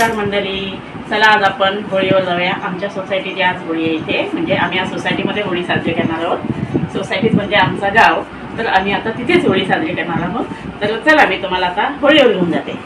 नमस्कार मंडळी, चला आज आपण होळीवर जाऊया. आमच्या सोसायटीची आज होळी आहे इथे, म्हणजे आम्ही आज सोसायटीमध्ये होळी साजरी करणार आहोत. सोसायटीत म्हणजे आमचं गाव, तर आम्ही आता तिथेच होळी साजरी करणार आहोत. तर चला मी तुम्हाला आता होळीवर घेऊन जाते.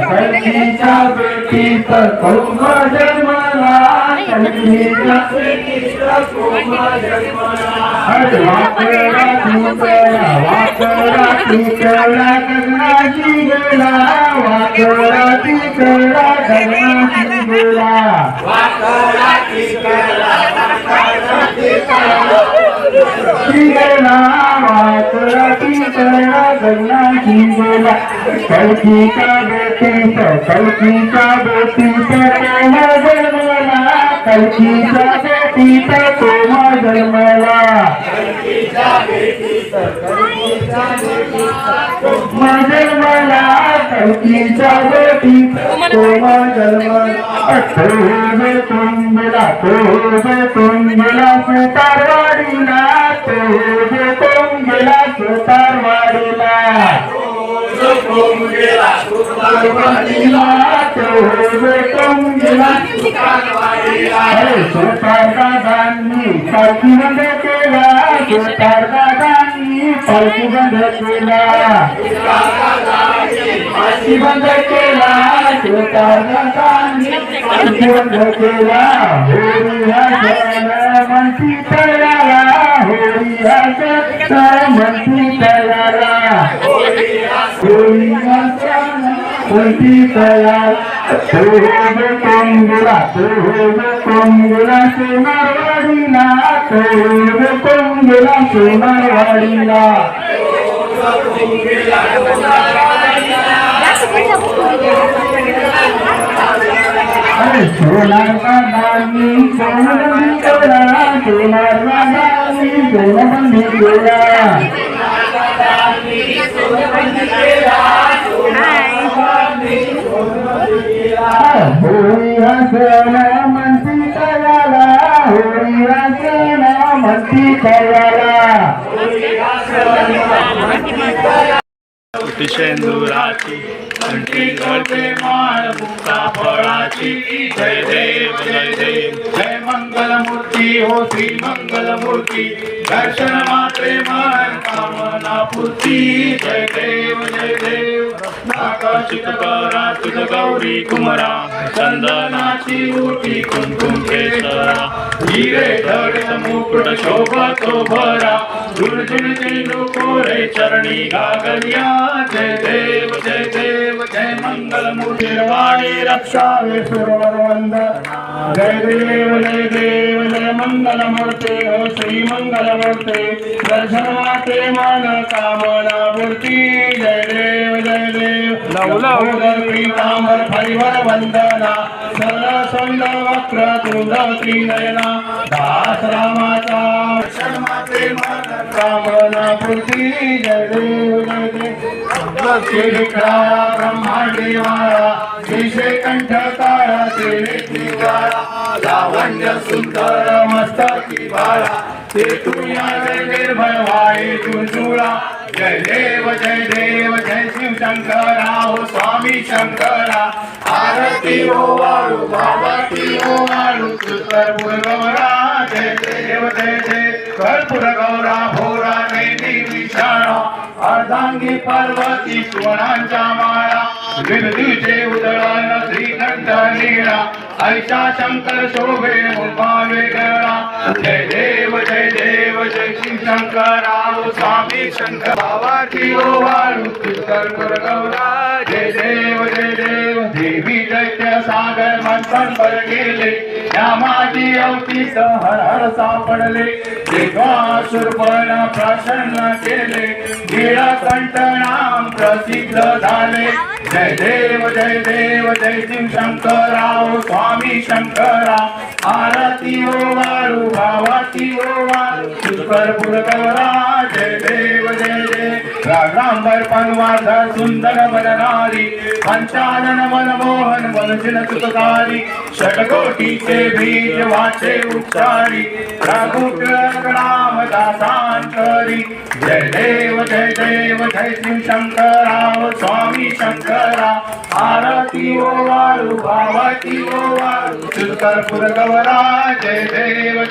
कलकीचा बेटीचा कोमा जन्मला, कलकीचा बेटीचा कोमा जन्मला. वाकडा तुकडा, वाकडा तुकडा गगनाची गेला, वाकडा तुकडा गगनाची गेला, वाकडा तुकडा गगनाची गेला, वाकडा तुकडा गगनाची गेला. कलकीचा बेटीचा, कलकीचा बेटीचा कोमा जन्मला, कलकीचा बेटीचा कोमा जन्मला, कलकीचा बेटीचा, कलकीचा बेटीचा कोमा जन्मला, कलकीचा बेटीचा कोमा जन्मला. तोबे तुंबला, तोबे तुंबला सुतारवाडीला, तोबे तुंबला सुतारवाडीला, गेला सुतारवाडीला, तोबे तुंबला सुतारवाडीला. सुतार दादांनी पालखी बंद केला, सुतार दादांनी पालखी बंद केला, पालखी बंद केला, सुतार दादांनी पालखी बंद केला. होळी हा सण म्हणती तयारा, होळी हा सण म्हणती तयारा, होळी हा सण म्हणती तयारा. तोबे तुंबला, तोबे तुंबला सोनारवाडीला, तोबे तुंबला सोनारवाडीला. सोनार दादांनी सोनबंदी केला, सोनार दादांनी सोनबंदी केला. होळी सण म्हणती तयाला होळी सण म्हणती तयाला शेंदुराची कंठी गळते माळ मुक्ता फळाची जय देव जय देव जय मंगल मूर्ती हो श्री मंगल मूर्ती दर्शन मात्रे मन कामना पूर्ती जय देव नाकाचित करा तुझ गौरी कुमरा चंदनाची उठी कुंकुम केसरा हिरे धड मुकुट शोभा तो भरा झुळझुळ झेंडू कोरे चरणी गागल्या जय देव जय मंगल मूर्ती वाणी रक्षावे सुरवर वंदना जय देव जय मंगल मूर्ती हो श्री मंगल मूर्ती दर्शन माते मन कामना मूर्ती जय देव पीतांबर फरिवर वंदना सरळ सोंड वक्र तुझ त्रिनयना दास रामाचा दर्शन माते मन कामना मूर्ती जय देव ब्रह्मांडी वाळा विषय कंठ काळा त्रिनेत्री वाळा लावण्य सुंदर मस्तकी बाळा ते तुया निर्भय वाई तुळजुळा जय देव जय शिव शंकरा हो स्वामी शंकरा आरती ओ वाळू बाबाती ओ वाळू कर्पूर गौरा जय देव कर्पूर गौरा भोरा नेमी विशाळा अर्धांगी पार्वती सुवनांच्या माळा विरदूचे उदळण श्रीकंठ नीळा ऐशा शंकर शोभे उमा वेगळा जय देव जय शिव शंकरा हो स्वामी शंकर बाबाची ओ वाळू कर्पूर गौरा जय देव देवी दैत्य सागर मंथन पर गेले या माझी अवतीस हर हर सापडले देवासुरपण प्रसन्न केले नीळकंठ नाम प्रसिद्ध झाले जय देव जय शिव शंकरा हो स्वामी शंकरा आरती ओ वाळू भावाती ओ वाळू कर्पूर गौरा जय देव रागांबर पनवाधर सुंदर वदनारी पंचानन मनमोहन मनजिन तुतकारी षटकोटीचे बीज वाचे उच्चारी रघुनाम दासांतरी जय देव जय शिव शंकरा हो स्वामी शंकरा आरती ओ वाळू भावाती ओ वाळू कर्पूर गौरा जय देव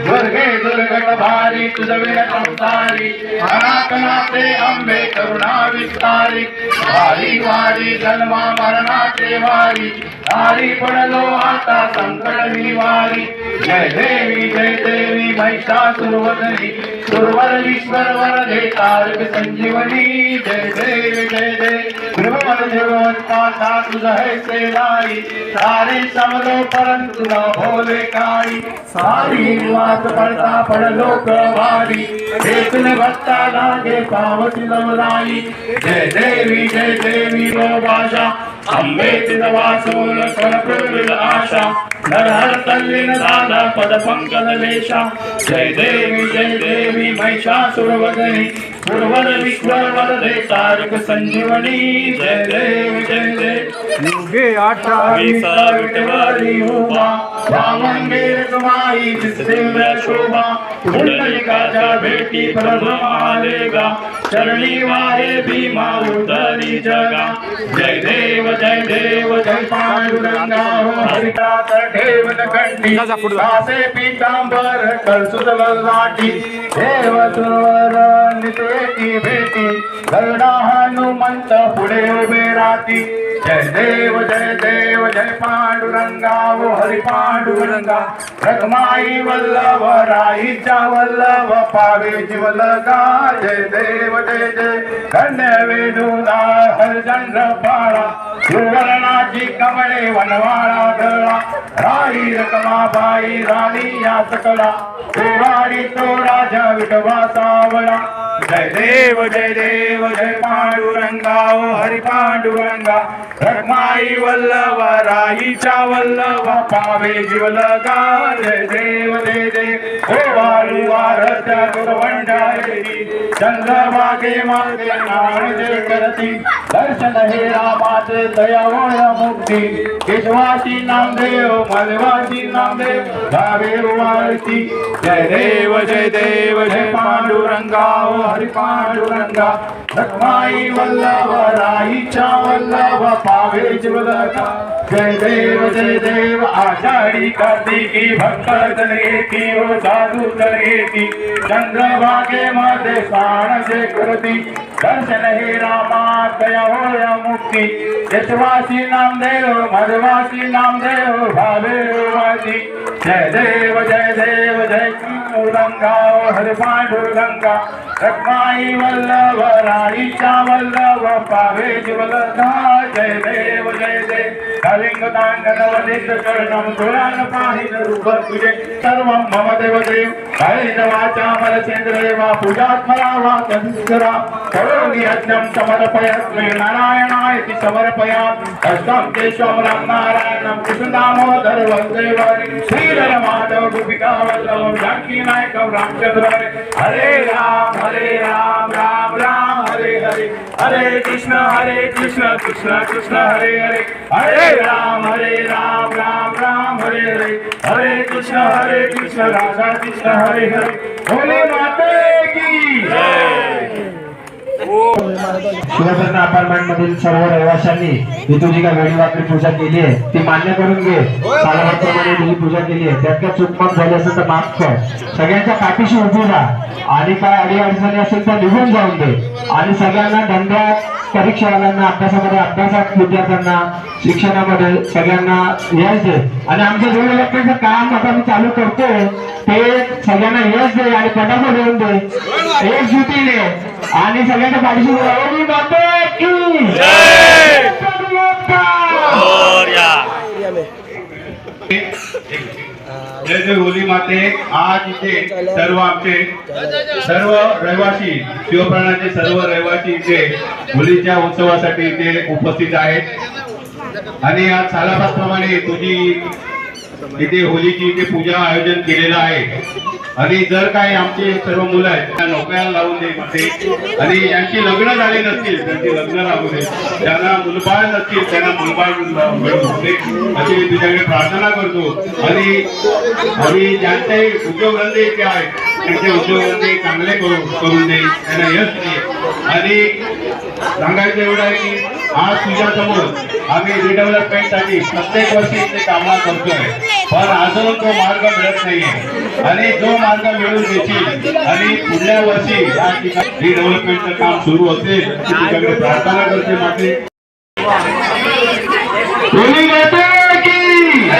दुर्गे दुर्गट भारी तुझ विर संसारी अनाथनाथे अंबे करुणा विस्तारी वारी वारी जन्मा मरणाचे वारी आरी पडलो आता संकट निवारी जय देवी महिषासुरवदनी सुरवर विश्वर वरदे तारक संजीवनी जय देव त्रिभुवन देवता तुझ है सेलाई सारे समलो परंतु न भोले काई सारी वात पडता पडलो कवारी देखून भक्ता लागे पावती लवलाई जय देवी भाषा अंबे तिथ वासून प्रभुल आशा नरहर तल्लीन दादा पद पंकज लेशा जय देवी महिषासुरवदनी सुरवर विश्वर वरदे तारक संजीवनी जय देव युगे आठावी विठवारी उभा वामंगेर तुम्हारी दिव्य शोभा पुंडलिकाच्या भेटी प्रभु आलेगा चरणी वाहे भीमा उदरी जगा जय देव जय पांडुरंगा हो हरिदास ठेवत कंठी दासे पीतांबर कलसुत लाठी देव सुरवर नितेती भेटी गरुडा हनुमंत पुढे उभे राहती जय देव जय पांडुरंगा हो हरि पांडुरंगा रखमाई वल्लभ राईच्या वल्लभ पावे जीवलगा जय देव कन्या वेणूदा हरचंद्र पाळा सुवर्णाची कमळे वनवाळा गळा राई रखमाबाई राणी या सकला वाडी तो राजा विठवा सावळा जय देव जय पांडुरंगा ओ हरी पांडुरंगा रखमाई वल्लभ राईच्या वल्लभ पावे जीवलगा जय देव ओ वाळू वारत्या गुरवंडाळी चंद्रभागे मागे नाम जय करती दर्शन हे रामाचे दया होय मुक्ती केशवाची नामदेव माधवाची नामदेव भावे वाळती जय देव जय पांडुरंगा ओ हरी पांडुरंगा रखमाई वल्लभ राईच्या वल्लभ पावे जीवलगा जय देव आषाढी कार्तिकी भक्त येती ओ साधू येती चंद्रभागे मध्ये स्नान जे करती दर्शन हे रामा दया होय मुक्ती यशवासी नामदेव मधवासी नामदेव भावे वासी जय देव जय पांडुरंगा हर पांडुरंगा रखमाई वल्लभ राईच्या वल्लभ पावे जीवलगा जय देव कलिंग तांडवदित चरणम तुरान पाहिन रूप तुझे सर्व मम देव कायेन वाचा मनसेंद्रियवा पूजात्मना वा तंस्करा करोमि यज्ञं समर्पयामि नारायणाय समर्पयामि अष्टम केशवं राम नारायणं कृष्णदामोदर वन्दे श्रीधर माधव गोपिका वल्लभं जानकी नायकं रामचंद्र हरे राम राम राम हरे हरे हरे कृष्ण कृष्ण कृष्ण हरे हरे हरे राम राम राम हरे हरे हरे कृष्ण राधा कृष्ण हरे हरे भोले माते की जय। शिवप्रज्ञा अपार्टमेंट मधील सर्व रहिवाशांनी ही तुझी काय वेळी पूजा केली आहे ती मान्य करून घे सालावरप्रमाणे तुझी पूजा केली आहे त्यात काय चूकमाक झाली असेल तर माफ कर सगळ्यांच्या पाठीशी उभी राहा आणि काय अडीअडचणी असेल तर निघून जाऊन दे आणि सगळ्यांना धंद्यात परीक्षावाल्यांना अभ्यासात विद्यार्थ्यांना शिक्षणामध्ये सगळ्यांना यश दे आणि आमच्या डेव्हलपमेंटचं काम आता मी चालू करतोय ते सगळ्यांना यश दे आणि पटापट येऊन दे एकजुटीने आणि सगळ्यांच्या पाठीशी उभी राहा की जय होली माते आज इथे सर्व रहिवासी शिवप्राणाचे सर्व रहिवासी इथे होलीच्या उत्सवासाठी इथे उपस्थित आहेत आणि आज सालाबादप्रमाणे तुझी इथे होलीची इथे पूजा आयोजन केलेलं आहे आणि जर काही आमचे सर्व मुलं आहेत त्यांना नोकऱ्याला लावून दे मध्ये आणि ज्यांची लग्न झाली नसतील त्यांची लग्न लागू दे ज्यांना मुलबाळ नसतील त्यांना मुलबाळ मिळवून दे अशी मी तुझ्याकडे प्रार्थना करतो आणि ज्यांचे उद्योगधंदे इथे आहेत त्यांचे उद्योगधंदे चांगले करून दे त्यांना यश दे आणि सांगायचं एवढं आहे की आज तुझ्या समोर आम्ही रिडेव्हलपमेंटसाठी प्रत्येक वर्षी इथे कामं करतोय पण अजून तो मार्ग मिळत नाहीये आणि जो मार्ग मिळून देशील आणि पुढल्या वर्षी या ठिकाणी रिडेव्हलपमेंटचं काम सुरू असेल तुझ्याकडे प्रार्थना करते माते होली माते की